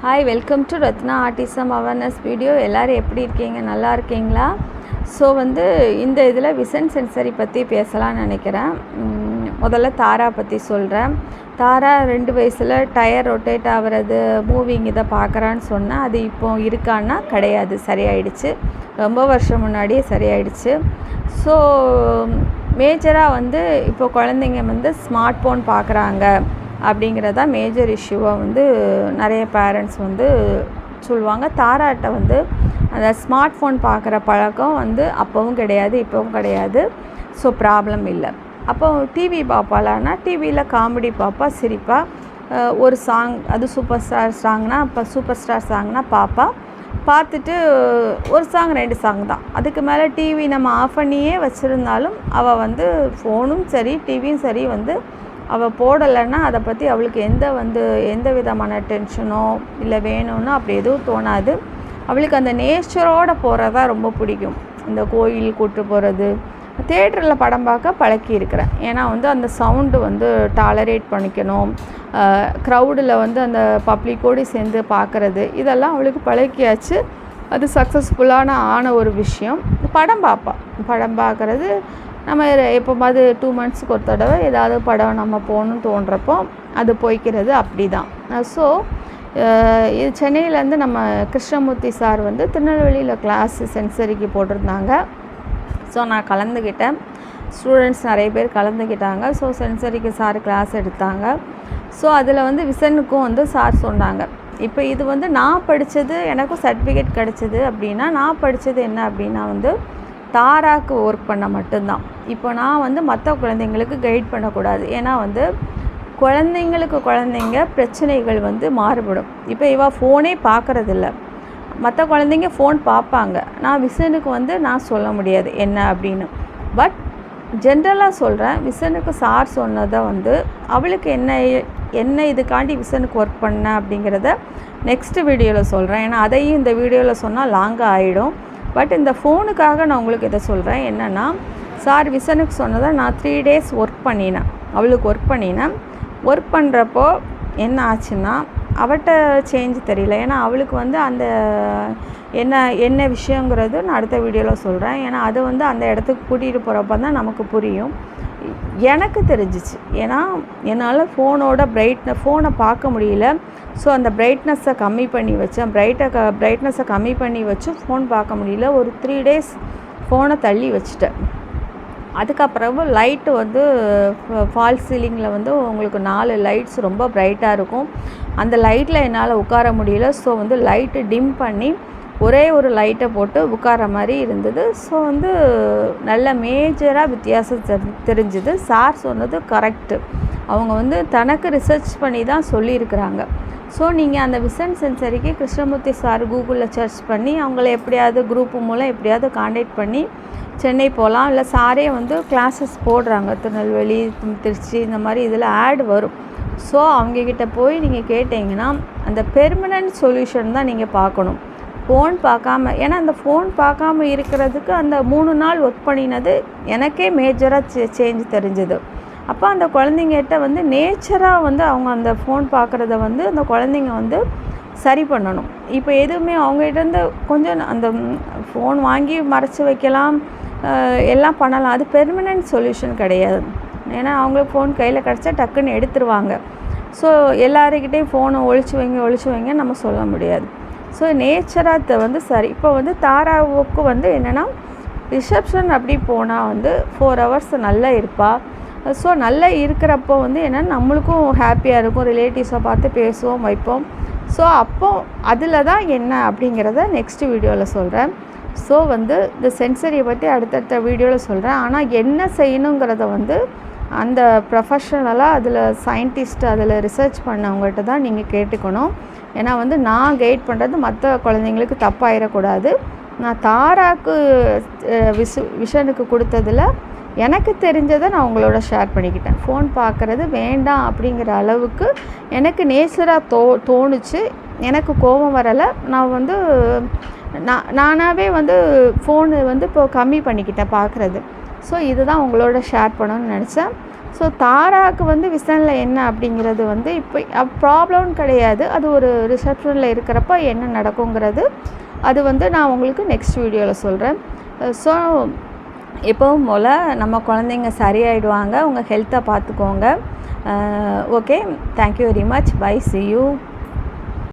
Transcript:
Hi, welcome to Ratna autism awareness video. எல்லோரும் எப்படி இருக்கீங்க? நல்லா இருக்கீங்களா? ஸோ இந்த இதில் விஷன் சென்சரி பற்றி பேசலாம்னு நினைக்கிறேன். முதல்ல தாரா பற்றி சொல்கிறேன். தாரா 2 வயசில் டயர் ரொட்டேட் ஆகிறது, மூவிங் இதை பார்க்குறான்னு சொன்னால் அது இப்போ இருக்கான்னா கிடையாது, சரியாயிடுச்சு. ரொம்ப வருஷம் முன்னாடியே சரியாயிடுச்சு. ஸோ மேஜராக இப்போ குழந்தைங்க ஸ்மார்ட் ஃபோன் பார்க்குறாங்க அப்படிங்கிறதா மேஜர் இஷ்யூவாக நிறைய பேரண்ட்ஸ் சொல்லுவாங்க. தாராட்ட அந்த ஸ்மார்ட் ஃபோன் பார்க்குற பழக்கம் அப்போவும் கிடையாது, இப்போவும் கிடையாது. ஸோ ப்ராப்ளம் இல்லை. அப்போ டிவி பார்ப்பாளான்னா டிவியில் காமெடி பார்ப்பா, சிரிப்பா. ஒரு சாங், அது சூப்பர் ஸ்டார் சாங்னா இப்போ சூப்பர் ஸ்டார் சாங்னா பார்ப்பா. பார்த்துட்டு ஒரு சாங் 2 சாங் தான். அதுக்கு மேலே டிவி நம்ம ஆஃப் பண்ணியே வச்சுருந்தாலும் அவள் ஃபோனும் சரி டிவியும் சரி அவள் போடலைன்னா அதை பற்றி அவளுக்கு எந்த விதமான டென்ஷனோ இல்லை வேணும்னு அப்படி எதுவும் தோணாது. அவளுக்கு அந்த நேச்சரோடு போகிறதா ரொம்ப பிடிக்கும். இந்த கோயில் கூட்டு போகிறது, தேட்டரில் படம் பார்க்க பழக்கி இருக்கிறேன். ஏன்னா அந்த சவுண்டு டாலரேட் பண்ணிக்கணும். க்ரௌடில் அந்த பப்ளிக்கோடு சேர்ந்து பார்க்குறது, இதெல்லாம் அவளுக்கு பழக்கியாச்சு. அது சக்ஸஸ்ஃபுல்லான ஒரு விஷயம். படம் பார்ப்பாள். படம் பார்க்குறது நம்ம எப்போமாவது 2 monthsக்கு ஒரு தடவை ஏதாவது படம் நம்ம போகணுன்னு தோன்றப்போ அது போய்க்கிறது, அப்படி தான். ஸோ இது சென்னையிலேருந்து நம்ம கிருஷ்ணமூர்த்தி சார் திருநெல்வேலியில் கிளாஸ் சென்சரிக்கு போட்டிருந்தாங்க. ஸோ நான் கலந்துக்கிட்டேன். ஸ்டூடெண்ட்ஸ் நிறைய பேர் கலந்துக்கிட்டாங்க. ஸோ சென்சரிக்கு சார் கிளாஸ் எடுத்தாங்க. ஸோ அதில் விசனுக்கும் சார் சொன்னாங்க. இப்போ இது நான் படித்தது, எனக்கும் சர்டிஃபிகேட் கிடச்சிது அப்படின்னா, நான் படித்தது என்ன அப்படின்னா தாராக்கு ஒர்க் பண்ண மட்டும்தான். இப்போ நான் மற்ற குழந்தைங்களுக்கு கைட் பண்ணக்கூடாது. ஏன்னா குழந்தைங்க பிரச்சனைகள் மாறுபடும். இப்போ இவள் ஃபோனே பார்க்குறதில்ல, மற்ற குழந்தைங்க ஃபோன் பார்ப்பாங்க. நான் விசனுக்கு நான் சொல்ல முடியாது என்ன அப்படின்னு. பட் ஜென்ரலாக சொல்கிறேன், விசனுக்கு சார் சொன்னதை அவளுக்கு என்ன இதுக்காண்டி விசனுக்கு ஒர்க் பண்ண அப்படிங்கிறத நெக்ஸ்ட் வீடியோவில் சொல்கிறேன். ஏன்னா அதையும் இந்த வீடியோவில் சொன்னால் லாங்காக ஆகிடும். பட் இந்த ஃபோனுக்காக நான் உங்களுக்கு இதை சொல்கிறேன். என்னென்னா, சார் விசனுக்கு சொன்னதை நான் 3 days ஒர்க் பண்ணினேன். அவளுக்கு ஒர்க் பண்ணினேன். ஒர்க் பண்ணுறப்போ என்ன ஆச்சுன்னா, அவட்ட சேஞ்ச் தெரியல. ஏன்னா அவளுக்கு அந்த என்ன விஷயங்கிறது நான் அடுத்த வீடியோவில் சொல்கிறேன். ஏன்னா அது அந்த இடத்துக்கு கூட்டிகிட்டு போகிறப்ப தான் நமக்கு புரியும். எனக்கு தெரிஞ்சிச்சு. ஏன்னா என்னால் ஃபோனை பார்க்க முடியல. ஸோ அந்த பிரைட்னஸை கம்மி பண்ணி வச்சேன். பிரைட்னஸை கம்மி பண்ணி வச்சு ஃபோன் பார்க்க முடியல. ஒரு 3 days ஃபோனை தள்ளி வச்சுட்டேன். அதுக்கப்புறம் லைட்டு ஃபால் சீலிங்கில் உங்களுக்கு 4 லைட்ஸ் ரொம்ப ப்ரைட்டாக இருக்கும். அந்த லைட்டில் என்னால் உட்கார முடியல. ஸோ லைட்டு டிம் பண்ணி ஒரே ஒரு லைட்டை போட்டு உட்கார மாதிரி இருந்தது. ஸோ நல்ல மேஜராக வித்தியாசம் தெரிஞ்சுது. சார் சொன்னது கரெக்டு. அவங்க தனக்கு ரிசர்ச் பண்ணி தான் சொல்லியிருக்கிறாங்க. ஸோ நீங்கள் அந்த விஷன் சென்சரிக்கு கிருஷ்ணமூர்த்தி சார் கூகுளில் சர்ச் பண்ணி அவங்கள எப்படியாவது குரூப்பு மூலம் எப்படியாவது காண்டாக்ட் பண்ணி சென்னை போகலாம். இல்லை சாரே கிளாஸஸ் போடுறாங்க, திருநெல்வேலி, திருச்சி, இந்த மாதிரி இதில் ஆட் வரும். ஸோ அவங்கக்கிட்ட போய் நீங்கள் கேட்டிங்கன்னா அந்த பெர்மனன்ட் சொல்யூஷன் தான் நீங்கள் பார்க்கணும். ஃபோன் பார்க்காம, ஏன்னா அந்த ஃபோன் பார்க்காம இருக்கிறதுக்கு அந்த 3 நாள் ஒர்க் பண்ணினது எனக்கே மேஜராக சேஞ்ச் தெரிஞ்சுது. அப்போ அந்த குழந்தைங்கிட்ட நேச்சராக அவங்க அந்த ஃபோன் பார்க்குறத அந்த குழந்தைங்க சரி பண்ணணும். இப்போ எதுவுமே அவங்ககிட்டேருந்து கொஞ்சம் அந்த ஃபோன் வாங்கி மறைச்சி வைக்கலாம், எல்லாம் பண்ணலாம். அது பெர்மனன்ட் சொல்யூஷன் கிடையாது. ஏன்னா அவங்களுக்கு ஃபோன் கையில் கிடச்சா டக்குன்னு எடுத்துருவாங்க. ஸோ எல்லாருக்கிட்டையும் ஃபோனை ஒழிச்சு வைங்க நம்ம சொல்ல முடியாது. ஸோ நேச்சராக சரி. இப்போ தாராவுக்கு என்னென்னா, ரிசப்ஷன் அப்படி போனால் 4 hours நல்லா இருப்பாள். ஸோ நல்லா இருக்கிறப்போ என்னென்னா நம்மளுக்கும் ஹாப்பியாக இருக்கும். ரிலேட்டிவ்ஸை பார்த்து பேசுவோம், வைப்போம். ஸோ அப்போது அதில் தான் என்ன அப்படிங்கிறத நெக்ஸ்ட் வீடியோவில் சொல்கிறேன். ஸோ இந்த சென்சரியை பற்றி அடுத்தடுத்த வீடியோவில் சொல்கிறேன். ஆனால் என்ன செய்யணுங்கிறத அந்த ப்ரொஃபஷ்னலாக அதில் சயின்டிஸ்ட் அதில் ரிசர்ச் பண்ணவங்ககிட்ட தான் நீங்கள் கேட்டுக்கணும். ஏன்னா நான் கைட் பண்ணுறது மற்ற குழந்தைங்களுக்கு தப்பாயிடக்கூடாது. நான் தாராக்கு விஷனுக்கு கொடுத்ததில் எனக்கு தெரிஞ்சதை நான் உங்களோட ஷேர் பண்ணிக்கிட்டேன். ஃபோன் பார்க்குறது வேண்டாம் அப்படிங்கிற அளவுக்கு எனக்கு நேச்சராக தோணுச்சு. எனக்கு கோபம் வரலை. நான் நானாகவே ஃபோனு இப்போ கம்மி பண்ணிக்கிட்டேன் பார்க்குறது. ஸோ இதுதான் உங்களோட ஷேர் பண்ணணும்னு நினச்சேன். ஸோ தாராவுக்கு வந்து விசனில் என்ன அப்படிங்கிறது வந்து இப்போ ப்ராப்ளம்னு கிடையாது. அது ஒரு ரிசப்ஷனில் இருக்கிறப்ப என்ன நடக்குங்கிறது அது வந்து நான் உங்களுக்கு நெக்ஸ்ட் வீடியோவில் சொல்கிறேன். ஸோ எப்பவும் போல் நம்ம குழந்தைங்க சரியாயிடுவாங்க. உங்கள் ஹெல்த்தை பார்த்துக்கோங்க. Okay, thank you very much. Bye, see you.